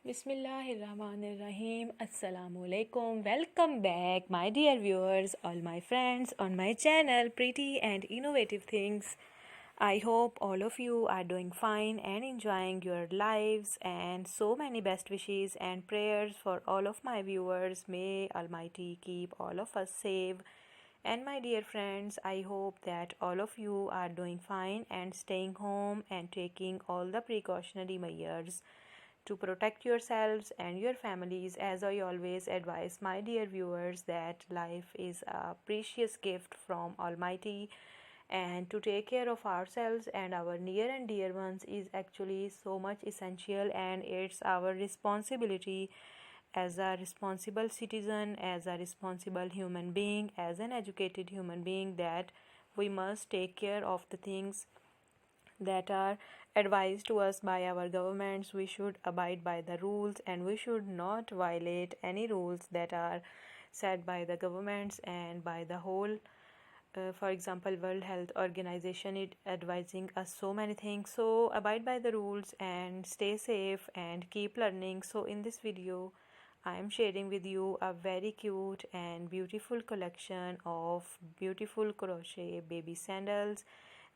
Bismillahirrahmanirrahim. Assalamualaikum. Welcome back, my dear viewers, all my friends on my channel, Pretty and Innovative Things. I hope all of you are doing fine and enjoying your lives, and so many best wishes and prayers for all of my viewers. May Almighty keep all of us safe. And my dear friends, I hope that all of you are doing fine and staying home and taking all the precautionary measures to protect yourselves and your families. As I always advise my dear viewers, that life is a precious gift from Almighty, and to take care of ourselves and our near and dear ones is actually so much essential, and it's our responsibility as a responsible citizen, as a responsible human being, as an educated human being, that we must take care of the things that are advised to us by our governments. We should abide by the rules, and we should not violate any rules that are set by the governments and by the whole. For example, World Health Organization is advising us so many things. So abide by the rules and stay safe and keep learning. So in this video, I am sharing with you a very cute and beautiful collection of beautiful crochet baby sandals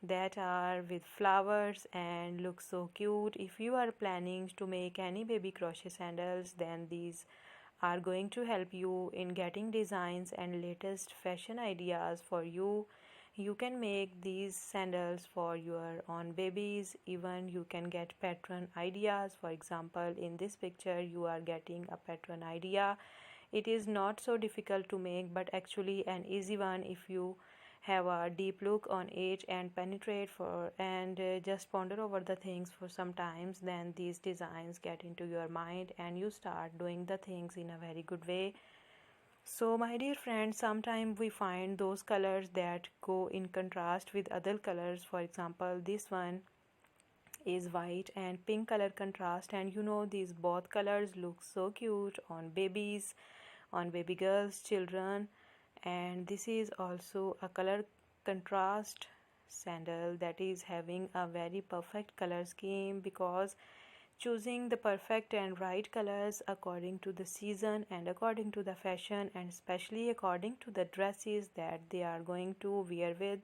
that are with flowers and look so cute. If you are planning to make any baby crochet sandals, then these are going to help you in getting designs and latest fashion ideas for you. You can make these sandals for your own babies. Even you can get pattern ideas. For example, in this picture you are getting a pattern idea. It is not so difficult to make, but actually an easy one if you have a deep look on it and penetrate for and just ponder over the things for some times. Then these designs get into your mind and you start doing the things in a very good way. So my dear friends, sometimes we find those colors that go in contrast with other colors. For example, this one is white and pink color contrast, and these both colors look so cute on babies, on baby girls, children. And this is also a color contrast sandal that is having a very perfect color scheme, because choosing the perfect and right colors according to the season and according to the fashion, and especially according to the dresses that they are going to wear with,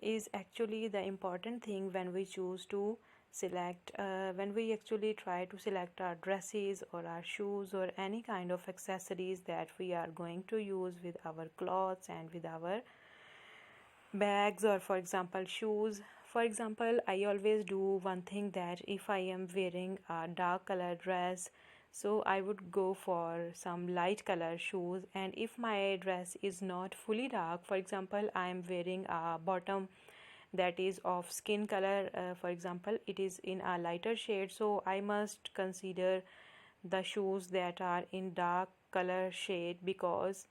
is actually the important thing when we choose to select when we actually try to select our dresses or our shoes or any kind of accessories that we are going to use with our clothes and with our bags, or for example shoes. For example, I always do one thing, that if I am wearing a dark color dress, so I would go for some light color shoes. And if my dress is not fully dark, for example I am wearing a bottom that is of skin color, for example it is in a lighter shade, so I must consider the shoes that are in dark color shade, because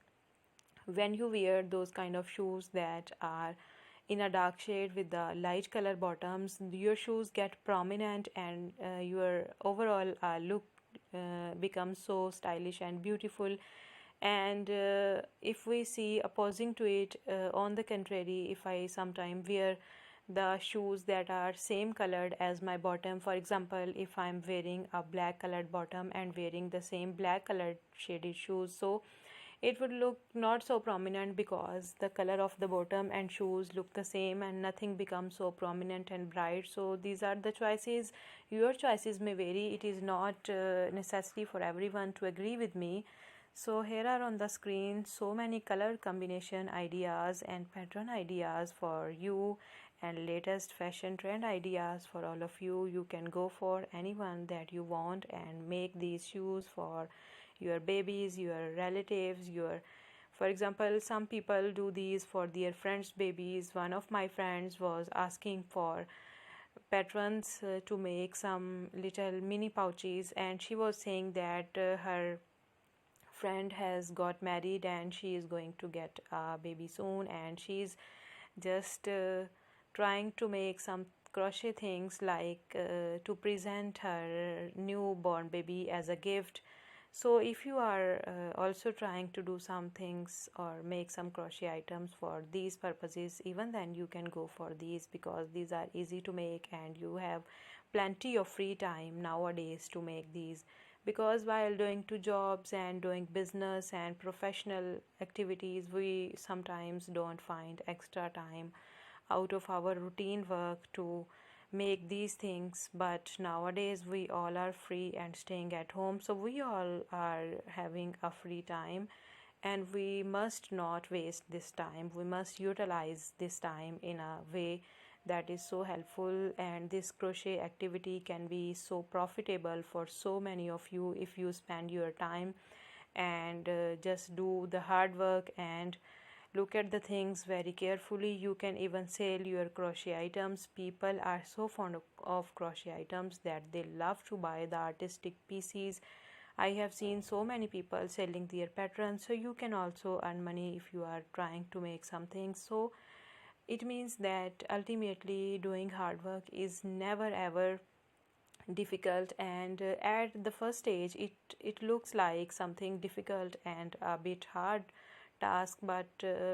when you wear those kind of shoes that are in a dark shade with the light color bottoms, your shoes get prominent, and your overall look becomes so stylish and beautiful. And if we see opposing to it, on the contrary, if I sometime wear the shoes that are same colored as my bottom, for example if I'm wearing a black colored bottom and wearing the same black colored shaded shoes, so it would look not so prominent, because the color of the bottom and shoes look the same and nothing becomes so prominent and bright. So these are the choices. Your choices may vary. It is not necessary for everyone to agree with me. So here are on the screen so many color combination ideas and pattern ideas for you, and latest fashion trend ideas for all of you. You can go for anyone that you want and make these shoes for your babies, your relatives, your, for example some people do these for their friends' babies. One of my friends was asking for patterns to make some little mini pouches, and she was saying that her friend has got married and she is going to get a baby soon, and she's just trying to make some crochet things like to present her newborn baby as a gift. So if you are also trying to do some things or make some crochet items for these purposes, even then you can go for these, because these are easy to make and you have plenty of free time nowadays to make these because while doing two jobs and doing business and professional activities, we sometimes don't find extra time out of our routine work to make these things. But nowadays we all are free and staying at home, so we all are having a free time, and we must not waste this time. We must utilize this time in a way that is so helpful, and this crochet activity can be so profitable for so many of you if you spend your time and just do the hard work and look at the things very carefully. You can even sell your crochet items. People are so fond of crochet items that they love to buy the artistic pieces. I have seen so many people selling their patterns, so you can also earn money if you are trying to make something. So it means that ultimately doing hard work is never ever difficult, and at the first stage it looks like something difficult and a bit hard task, but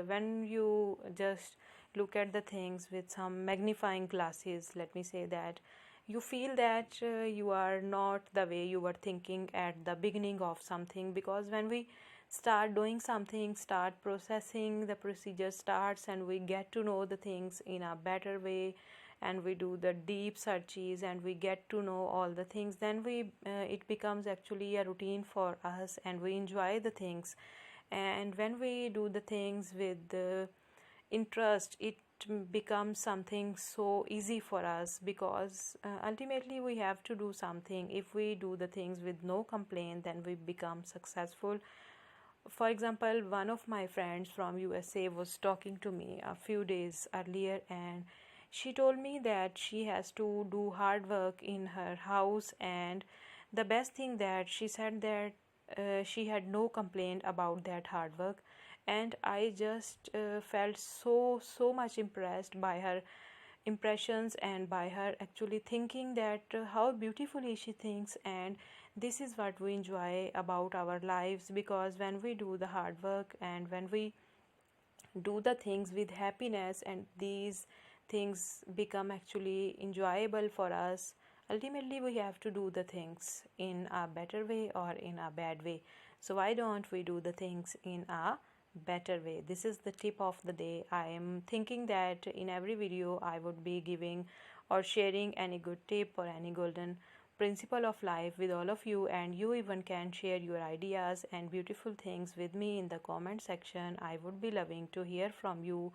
when you just look at the things with some magnifying glasses, let me say that, you feel that you are not the way you were thinking at the beginning of something. Because when we start doing something, start processing, the procedure starts, and we get to know the things in a better way, and we do the deep searches, and we get to know all the things, then we it becomes actually a routine for us, and we enjoy the things. And when we do the things with interest, it becomes something so easy for us, because ultimately we have to do something. If we do the things with no complaint, then we become successful. For example, one of my friends from USA was talking to me a few days earlier, and she told me that she has to do hard work in her house, and the best thing that she said that she had no complaint about that hard work. And I just felt so much impressed by her impressions and by her actually thinking that how beautifully she thinks. And this is what we enjoy about our lives, because when we do the hard work and when we do the things with happiness, and these things become actually enjoyable for us, ultimately we have to do the things in a better way or in a bad way. So why don't we do the things in a better way? This is the tip of the day. I am thinking that in every video I would be giving or sharing any good tip or any golden principle of life with all of you, and you even can share your ideas and beautiful things with me in the comment section. I would be loving to hear from you.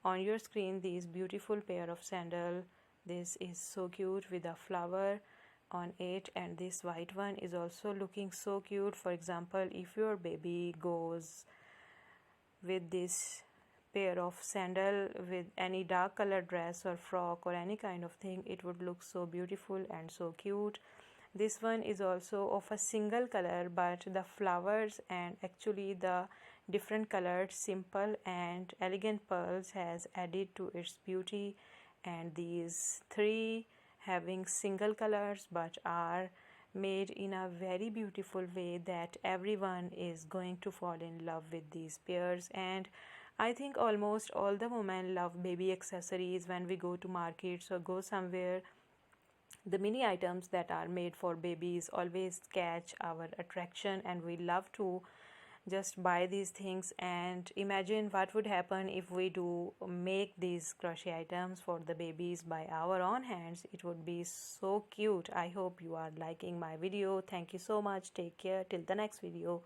On your screen, this beautiful pair of sandal, this is so cute with a flower on it, and this white one is also looking so cute. For example, if your baby goes with this pair of sandal with any dark color dress or frock or any kind of thing, it would look so beautiful and so cute. This one is also of a single color, but the flowers and actually the different colored simple and elegant pearls has added to its beauty. And these three having single colors but are made in a very beautiful way that everyone is going to fall in love with these pairs. And I think almost all the women love baby accessories. When we go to markets or go somewhere, the mini items that are made for babies always catch our attraction, and we love to just buy these things. And imagine what would happen if we do make these crochet items for the babies by our own hands. It would be so cute. I hope you are liking my video. Thank you so much. Take care till the next video.